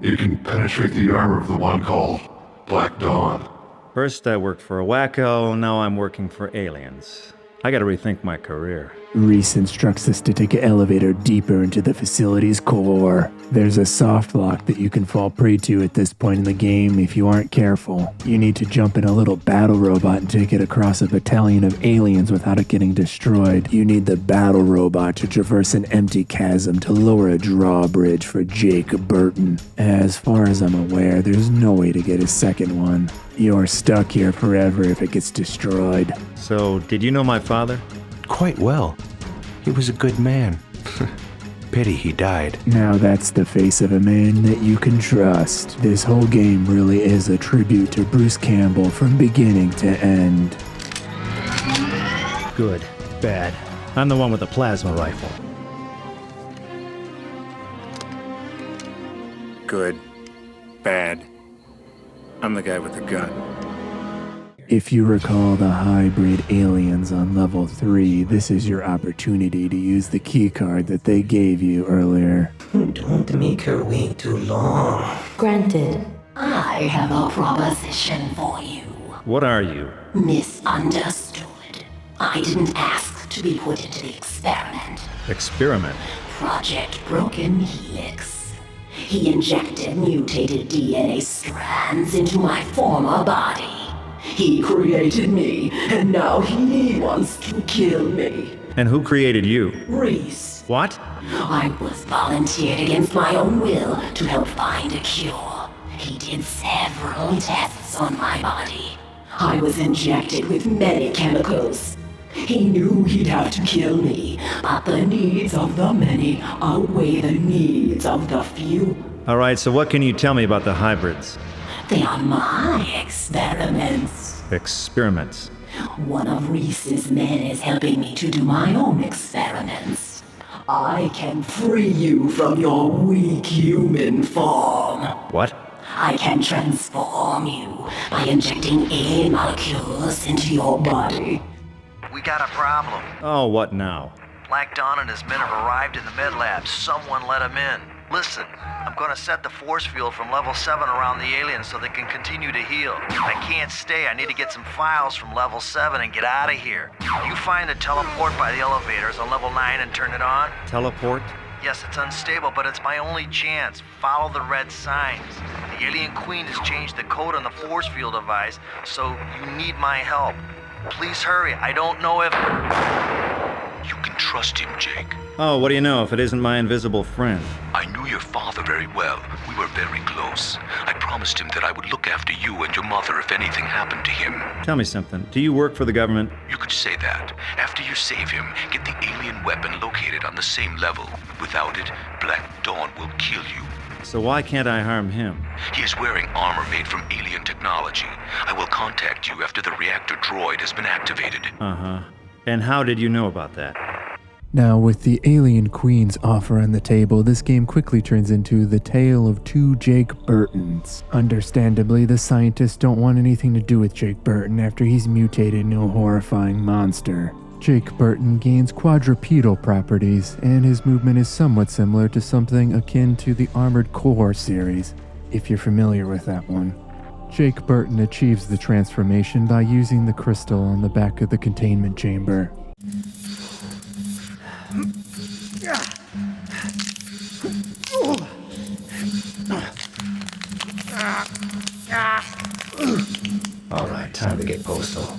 It can penetrate the armor of the one called Black Dawn. First I worked for a wacko, now I'm working for aliens. I gotta rethink my career. Reese instructs us to take an elevator deeper into the facility's core. There's a soft lock that you can fall prey to at this point in the game if you aren't careful. You need to jump in a little battle robot and take it across a battalion of aliens without it getting destroyed. You need the battle robot to traverse an empty chasm to lower a drawbridge for Jake Burton. As far as I'm aware, there's no way to get a second one. You're stuck here forever if it gets destroyed. So, did you know my father? Quite well. He was a good man. Pity he died. Now that's the face of a man that you can trust. This whole game really is a tribute to Bruce Campbell from beginning to end. Good. Bad. I'm the one with the plasma rifle. Good. Bad. I'm the guy with the gun. If you recall the hybrid aliens on level 3, this is your opportunity to use the keycard that they gave you earlier. Don't make her wait too long. Granted. I have a proposition for you. What are you? Misunderstood. I didn't ask to be put into the experiment. Experiment? Project Broken Helix. He injected mutated DNA strands into my former body. He created me, and now he wants to kill me. And who created you? Reese. What? I was volunteered against my own will to help find a cure. He did several tests on my body. I was injected with many chemicals. He knew he'd have to kill me, but the needs of the many outweigh the needs of the few. All right, so what can you tell me about the hybrids? They are my experiments. Experiments? One of Reese's men is helping me to do my own experiments. I can free you from your weak human form. What? I can transform you by injecting alien molecules into your body. we got a problem. Oh, what now? Black Dawn and his men have arrived in the med lab. Someone let him in. Listen, I'm gonna set the force field from level 7 around the aliens so they can continue to heal. I can't stay. I need to get some files from level 7 and get out of here. You find a teleport by the elevators on level 9 and turn it on? Teleport? Yes, it's unstable, but it's my only chance. Follow the red signs. The alien queen has changed the code on the force field device, so you need my help. Please hurry. I don't know if... You can trust him, Jake. Oh, what do you know if it isn't my invisible friend? I knew your father very well. We were very close. I promised him that I would look after you and your mother if anything happened to him. Tell me something. Do you work for the government? You could say that. After you save him, get the alien weapon located on the same level. Without it, Black Dawn will kill you. So why can't I harm him? He is wearing armor made from alien technology. I will contact you after the reactor droid has been activated. Uh-huh. And how did you know about that? Now, with the Alien Queen's offer on the table, this game quickly turns into the tale of two Jake Burtons. Understandably, the scientists don't want anything to do with Jake Burton after he's mutated into a horrifying monster. Jake Burton gains quadrupedal properties, and his movement is somewhat similar to something akin to the Armored Core series, if you're familiar with that one. Jake Burton achieves the transformation by using the crystal on the back of the containment chamber. Alright, time to get postal.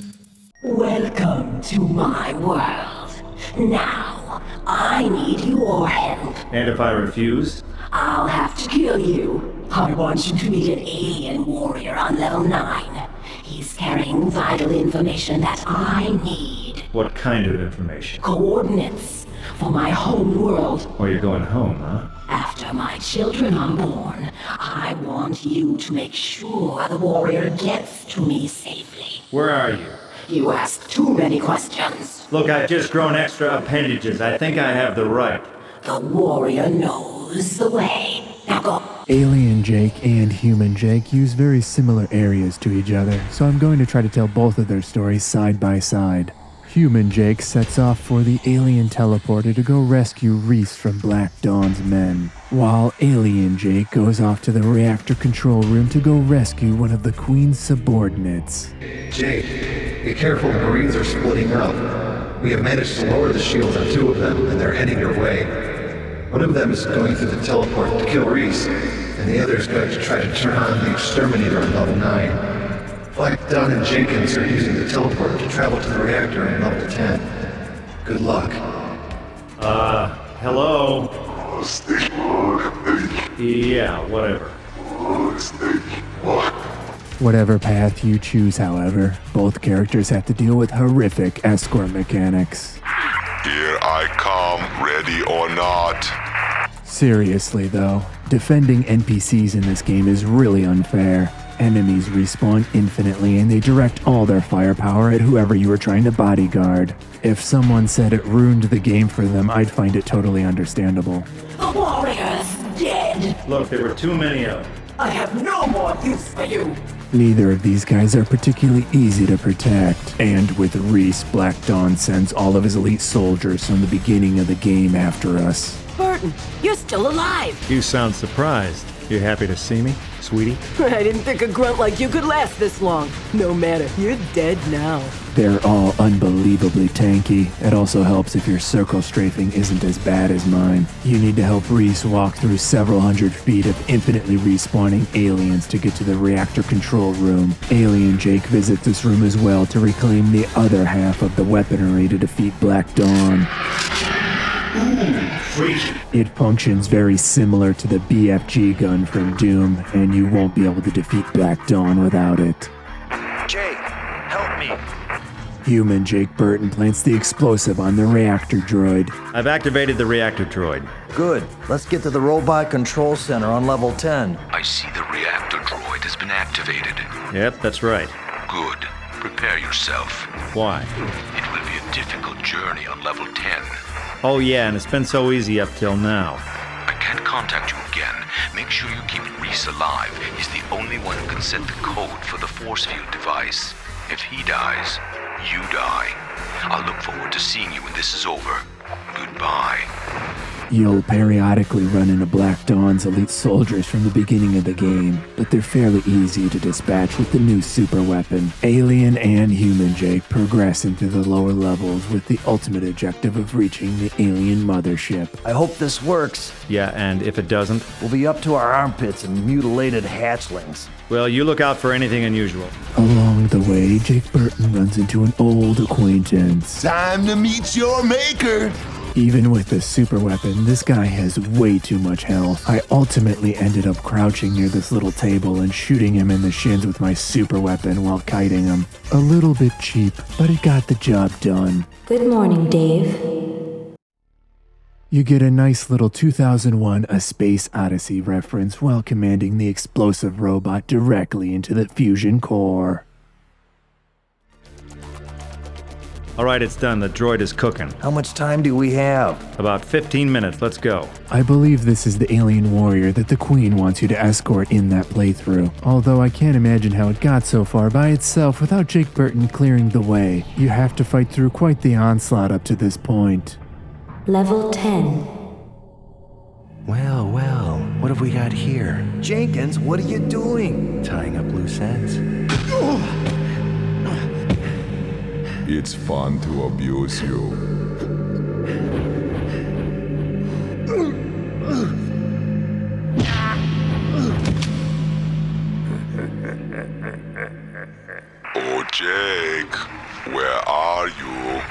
Welcome to my world. Now, I need your help. And if I refuse? I'll have to kill you. I want you to meet an alien warrior on level 9. He's carrying vital information that I need. What kind of information? Coordinates for my home world. Oh, you're going home, huh? After my children are born, I want you to make sure the warrior gets to me safely. Where are you? You ask too many questions. Look, I've just grown extra appendages. I think I have the right. The warrior knows the way. Now go. Alien Jake and Human Jake use very similar areas to each other, so I'm going to try to tell both of their stories side by side. Human Jake sets off for the alien teleporter to go rescue Reese from Black Dawn's men, while Alien Jake goes off to the reactor control room to go rescue one of the Queen's subordinates. Jake, be careful, the Marines are splitting up. We have managed to lower the shields on 2 of them, and they're heading your way. One of them is going through the teleport to kill Reese, and the other is going to try to turn on the exterminator on level 9. Black Dawn and Jenkins are using the teleporter to travel to the reactor on level 10. Good luck. Hello? Yeah, whatever. Whatever path you choose, however, both characters have to deal with horrific escort mechanics. Here I come, ready or not. Seriously though, defending NPCs in this game is really unfair. Enemies respawn infinitely and they direct all their firepower at whoever you were trying to bodyguard. If someone said it ruined the game for them, I'd find it totally understandable. The warrior's dead. Look, there were too many of them. I have no more use for you. Neither of these guys are particularly easy to protect, and with Reese, Black Dawn sends all of his elite soldiers from the beginning of the game after us. Burton, you're still alive! You sound surprised. You happy to see me, sweetie? I didn't think a grunt like you could last this long. No matter, you're dead now. They're all unbelievably tanky. It also helps if your circle strafing isn't as bad as mine. You need to help Reese walk through several hundred feet of infinitely respawning aliens to get to the reactor control room. Alien Jake visits this room as well to reclaim the other half of the weaponry to defeat Black Dawn. It functions very similar to the BFG gun from Doom, and you won't be able to defeat Black Dawn without it. Jake, help me. Human Jake Burton plants the explosive on the reactor droid. I've activated the reactor droid. Good. Let's get to the robot control center on level 10. I see the reactor droid has been activated. Yep, that's right. Good. Prepare yourself. Why? It will be a difficult journey on level 10. Oh yeah, and it's been so easy up till now. I can't contact you again. Make sure you keep Reese alive. He's the only one who can set the code for the force field device. If he dies, you die. I'll look forward to seeing you when this is over. Goodbye. You'll periodically run into Black Dawn's elite soldiers from the beginning of the game, but they're fairly easy to dispatch with the new super weapon. Alien and human Jake progress into the lower levels with the ultimate objective of reaching the alien mothership. I hope this works. Yeah, and if it doesn't? We'll be up to our armpits in mutilated hatchlings. Well, you look out for anything unusual. Along the way, Jake Burton runs into an old acquaintance. Time to meet your maker! Even with the super weapon, this guy has way too much health. I ultimately ended up crouching near this little table and shooting him in the shins with my super weapon while kiting him. A little bit cheap, but it got the job done. Good morning, Dave. You get a nice little 2001 A Space Odyssey reference while commanding the explosive robot directly into the fusion core. All right, it's done. The droid is cooking. How much time do we have? About 15 minutes. Let's go. I believe this is the alien warrior that the Queen wants you to escort in that playthrough. Although I can't imagine how it got so far by itself without Jake Burton clearing the way. You have to fight through quite the onslaught up to this point. Level 10. Well, what have we got here? Jenkins, what are you doing? Tying up loose ends. It's fun to abuse you. Oh, Jake, where are you?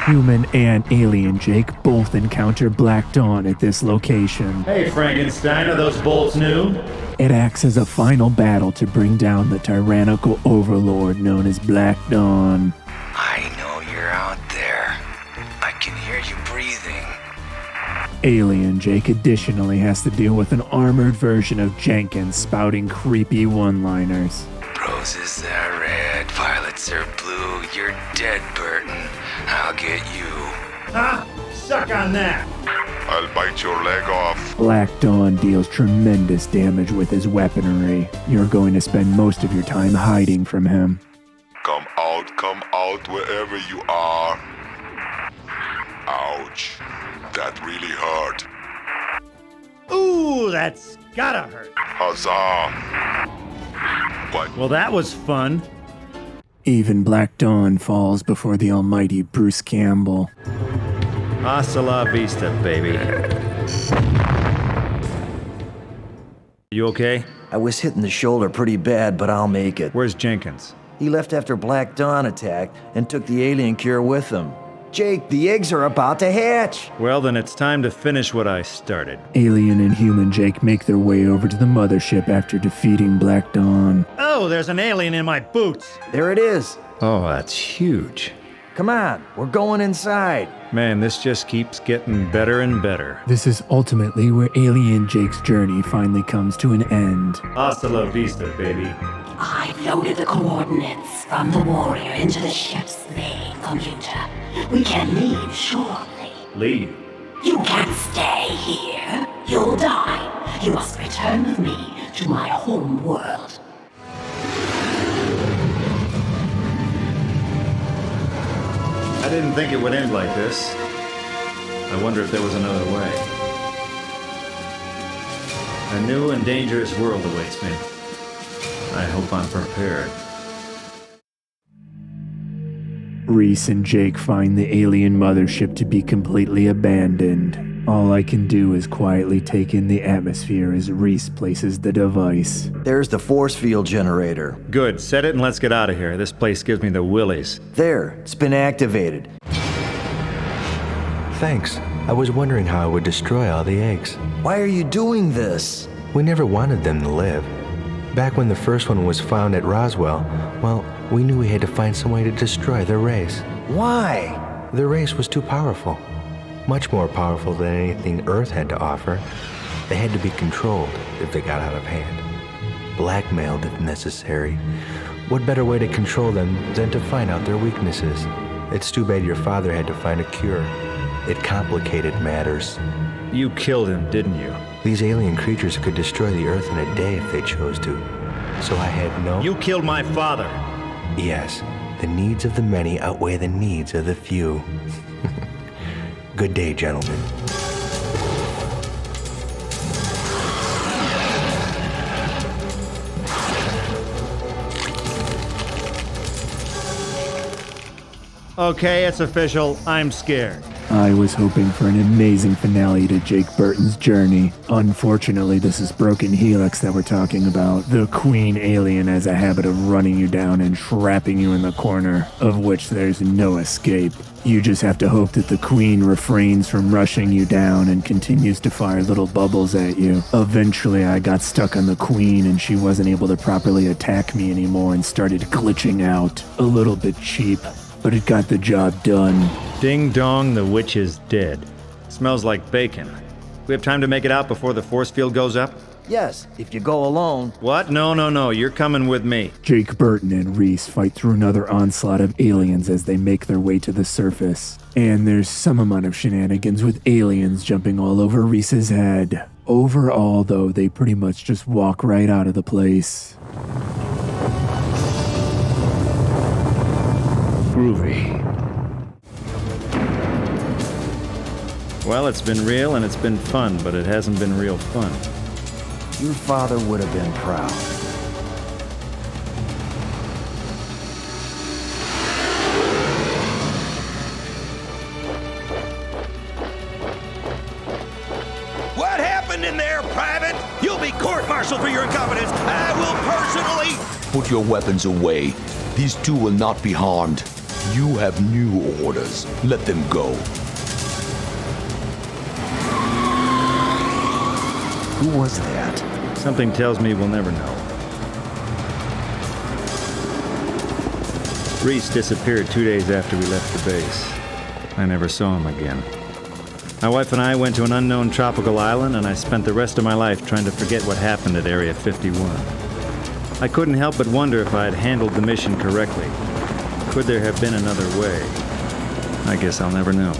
Human and alien Jake both encounter Black Dawn at this location. Hey, Frankenstein, are those bolts new? It acts as a final battle to bring down the tyrannical overlord known as Black Dawn. I know you're out there. I can hear you breathing. Alien Jake additionally has to deal with an armored version of Jenkins spouting creepy one-liners. Roses are red, violets are blue. You're dead, Burton. I'll get you. Huh? Suck on that. I'll bite your leg off. Black Dawn deals tremendous damage with his weaponry. You're going to spend most of your time hiding from him. Come out wherever you are. Ouch. That really hurt. Ooh, that's gotta hurt. Huzzah. What? Well, that was fun. Even Black Dawn falls before the almighty Bruce Campbell. Hasta la vista, baby. You okay? I was hit in the shoulder pretty bad, but I'll make it. Where's Jenkins? He left after Black Dawn attacked and took the alien cure with him. Jake, the eggs are about to hatch! Well, then it's time to finish what I started. Alien and human Jake make their way over to the mothership after defeating Black Dawn. Oh, there's an alien in my boots. There it is. Oh, that's huge. Come on, we're going inside. Man, this just keeps getting better and better. This is ultimately where Alien Jake's journey finally comes to an end. Hasta la vista, baby. I've loaded the coordinates from the warrior into the ship's main computer. We can leave shortly. Leave? You can't stay here. You'll die. You must return with me to my home world. I didn't think it would end like this. I wonder if there was another way. A new and dangerous world awaits me. I hope I'm prepared. Reese and Jake find the alien mothership to be completely abandoned. All I can do is quietly take in the atmosphere as Reese places the device. There's the force field generator. Good, set it and let's get out of here. This place gives me the willies. There, it's been activated. Thanks. I was wondering how I would destroy all the eggs. Why are you doing this? We never wanted them to live. Back when the first one was found at Roswell, well, we knew we had to find some way to destroy their race. Why? Their race was too powerful. Much more powerful than anything Earth had to offer. They had to be controlled if they got out of hand. Blackmailed if necessary. What better way to control them than to find out their weaknesses? It's too bad your father had to find a cure. It complicated matters. You killed him, didn't you? These alien creatures could destroy the Earth in a day if they chose to. So I had no... You killed my father. Yes, The needs of the many outweigh the needs of the few. Good day, gentlemen. Okay, it's official. I'm scared. I was hoping for an amazing finale to Jake Burton's journey. Unfortunately, this is Broken Helix that we're talking about. The queen alien has a habit of running you down and trapping you in the corner, of which there's no escape. You just have to hope that the queen refrains from rushing you down and continues to fire little bubbles at you. Eventually, I got stuck on the queen and she wasn't able to properly attack me anymore and started glitching out. A little bit cheap, but it got the job done. Ding dong, the witch is dead. Smells like bacon. We have time to make it out before the force field goes up? Yes, if you go alone. What? No, you're coming with me. Jake Burton and Reese fight through another onslaught of aliens as they make their way to the surface. And there's some amount of shenanigans with aliens jumping all over Reese's head. Overall, though, they pretty much just walk right out of the place. Groovy. Well, it's been real and it's been fun, but it hasn't been real fun. Your father would have been proud. What happened in there, Private? You'll be court-martialed for your incompetence. I will personally... Put your weapons away. These two will not be harmed. You have new orders. Let them go. Who was that? Something tells me we'll never know. Reese disappeared 2 days after we left the base. I never saw him again. My wife and I went to an unknown tropical island, and I spent the rest of my life trying to forget what happened at Area 51. I couldn't help but wonder if I had handled the mission correctly. Could there have been another way? I guess I'll never know.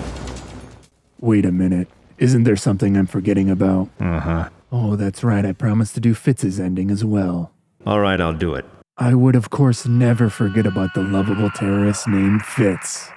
Wait a minute. Isn't there something I'm forgetting about? Uh-huh. Oh, that's right. I promised to do Fitz's ending as well. All right, I'll do it. I would, of course, never forget about the lovable terrorist named Fitz.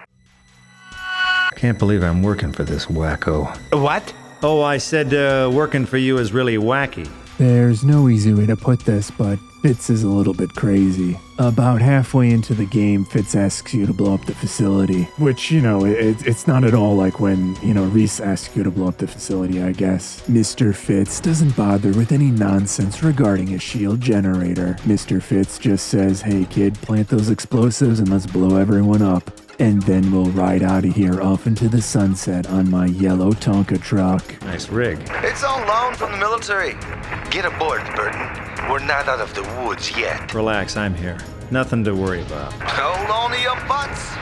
Can't believe I'm working for this wacko. What? Oh, I said working for you is really wacky. There's no easy way to put this, but Fitz is a little bit crazy. About halfway into the game, Fitz asks you to blow up the facility. Which, it's not at all like when, Reese asks you to blow up the facility, I guess. Mr. Fitz doesn't bother with any nonsense regarding a shield generator. Mr. Fitz just says, hey kid, plant those explosives and let's blow everyone up. And then we'll ride out of here off into the sunset on my yellow Tonka truck. Nice rig. It's on loan from the military. Get aboard, Burton. We're not out of the woods yet. Relax, I'm here. Nothing to worry about. Hold on to your butts.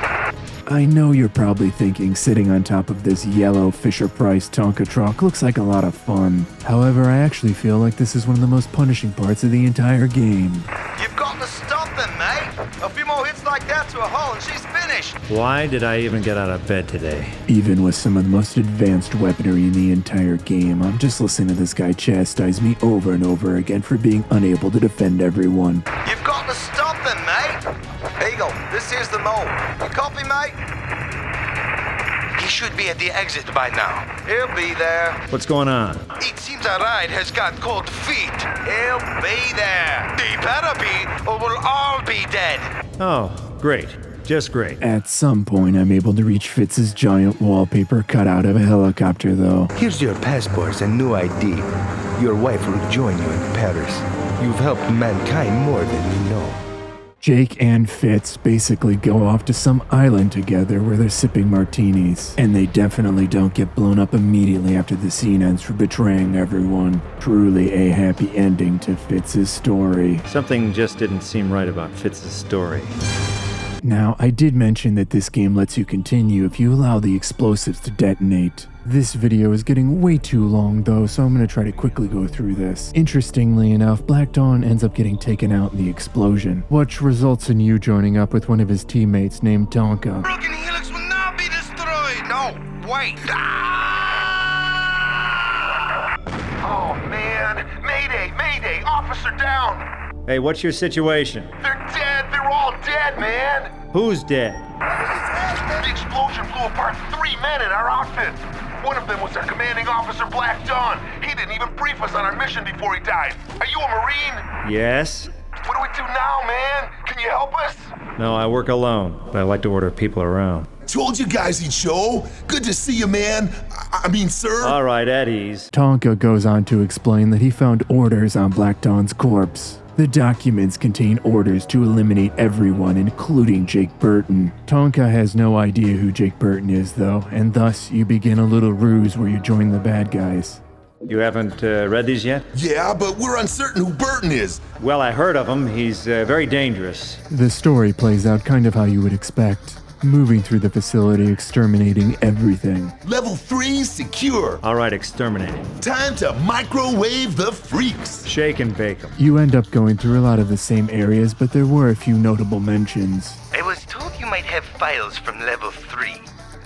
I know you're probably thinking sitting on top of this yellow Fisher-Price Tonka truck looks like a lot of fun. However, I actually feel like this is one of the most punishing parts of the entire game. You've got to stop them, mate. A few more hits like that to a hull and she's finished. Why did I even get out of bed today? Even with some of the most advanced weaponry in the entire game, I'm just listening to this guy chastise me over and over again for being unable to defend everyone. You've got to stop them, mate. Eagle, this here's the mole. You copy, mate? He should be at the exit by now. He'll be there. What's going on? It seems our ride has got cold feet. He'll be there. They better be, or we'll all be dead. Oh, great. Just great. At some point, I'm able to reach Fitz's giant wallpaper cut out of a helicopter, though. Here's your passports and new ID. Your wife will join you in Paris. You've helped mankind more than you know. Jake and Fitz basically go off to some island together where they're sipping martinis. And they definitely don't get blown up immediately after the scene ends for betraying everyone. Truly a happy ending to Fitz's story. Something just didn't seem right about Fitz's story. Now, I did mention that this game lets you continue if you allow the explosives to detonate. This video is getting way too long though, so I'm going to try to quickly go through this. Interestingly enough, Black Dawn ends up getting taken out in the explosion, which results in you joining up with one of his teammates named Tonka. Broken Helix will not be destroyed! No, wait! Oh, man. Mayday, mayday, officer down. Hey, what's your situation? They're dead, they're all dead. dead, man! Who's dead? The explosion blew apart 3 men in our outfit. One of them was our commanding officer, Black Dawn. He didn't even brief us on our mission before he died. Are you a Marine? Yes? What do we do now, man? Can you help us? No, I work alone, but I like to order people around. Told you guys he'd show. Good to see you, man. I mean, sir. All right, at ease. Tonka goes on to explain that he found orders on Black Dawn's corpse. The documents contain orders to eliminate everyone, including Jake Burton. Tonka has no idea who Jake Burton is, though, and thus you begin a little ruse where you join the bad guys. You haven't read these yet? Yeah, but we're uncertain who Burton is. Well, I heard of him. He's very dangerous. The story plays out kind of how you would expect. Moving through the facility, exterminating everything. Level 3 secure. All right, exterminating. Time to microwave the freaks. Shake and bake them. You end up going through a lot of the same areas, but there were a few notable mentions. I was told you might have files from level 3.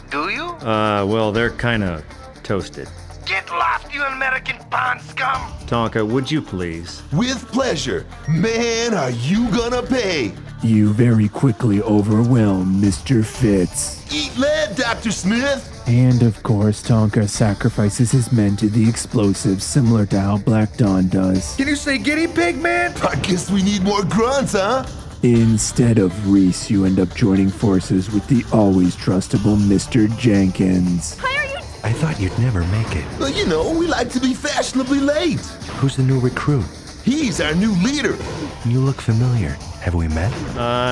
Do you? Well, they're kinda toasted. Get lost, you American pond scum! Tonka, would you please? With pleasure. Man, are you gonna pay? You very quickly overwhelm Mr. Fitz. Eat lead, Dr. Smith! And of course, Tonka sacrifices his men to the explosives, similar to how Black Dawn does. Can you say guinea pig, man? I guess we need more grunts, huh? Instead of Reese, you end up joining forces with the always trustable Mr. Jenkins. I thought you'd never make it. Well, you know, we like to be fashionably late. Who's the new recruit? He's our new leader. You look familiar. Have we met?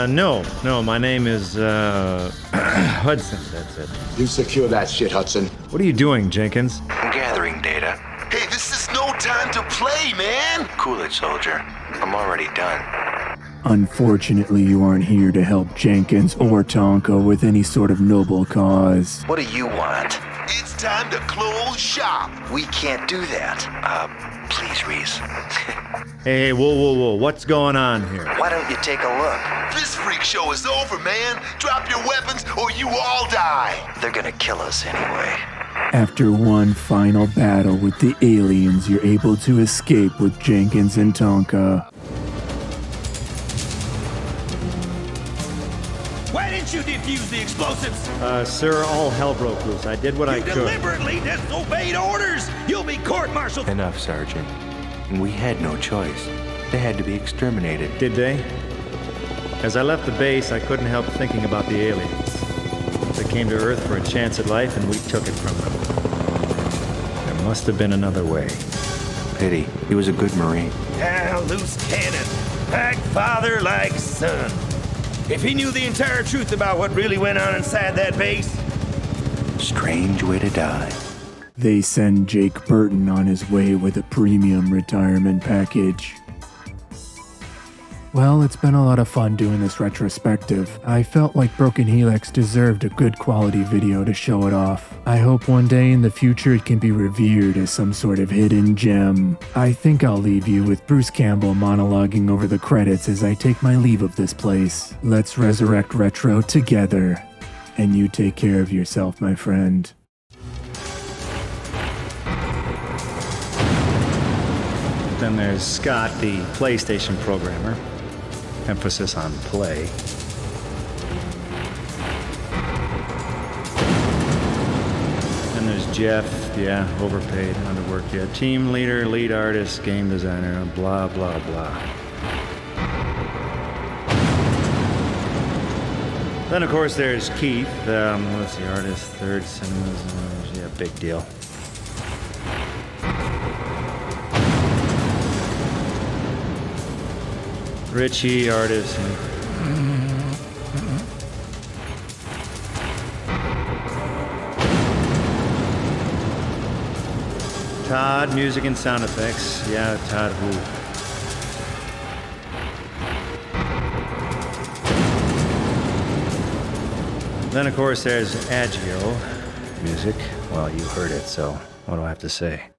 No, my name is, Hudson, that's it. You secure that shit, Hudson. What are you doing, Jenkins? I'm gathering data. Hey, this is no time to play, man. Cool it, soldier. I'm already done. Unfortunately, you aren't here to help Jenkins or Tonka with any sort of noble cause. What do you want? It's time to close shop. We can't do that. Please, Reese. Hey, whoa, what's going on here? Why don't you take a look? This freak show is over, man. Drop your weapons or you all die. They're gonna kill us anyway. After one final battle with the aliens, you're able to escape with Jenkins and Tonka. Why didn't you defuse the explosives? Sir, all hell broke loose. I did what I could. Deliberately disobeyed orders! You'll be court-martialed! Enough, Sergeant. We had no choice. They had to be exterminated. Did they? As I left the base, I couldn't help thinking about the aliens. They came to Earth for a chance at life, and we took it from them. There must have been another way. Pity. He was a good Marine. Ah, loose cannon. Like father, like son. If he knew the entire truth about what really went on inside that base. Strange way to die. They send Jake Burton on his way with a premium retirement package. Well, it's been a lot of fun doing this retrospective. I felt like Broken Helix deserved a good quality video to show it off. I hope one day in the future it can be revered as some sort of hidden gem. I think I'll leave you with Bruce Campbell monologuing over the credits as I take my leave of this place. Let's resurrect retro together. And you take care of yourself, my friend. Then there's Scott, the PlayStation programmer. Emphasis on play. Then there's Jeff, yeah, overpaid, underworked, yeah. Team leader, lead artist, game designer, blah, blah, blah. Then, of course, there's Keith. Let's see, artist, third cinemas, yeah, big deal. Richie, artist. Todd, music and sound effects. Yeah, Todd who? Then, of course, there's Agio. Music. Well, you heard it, so what do I have to say?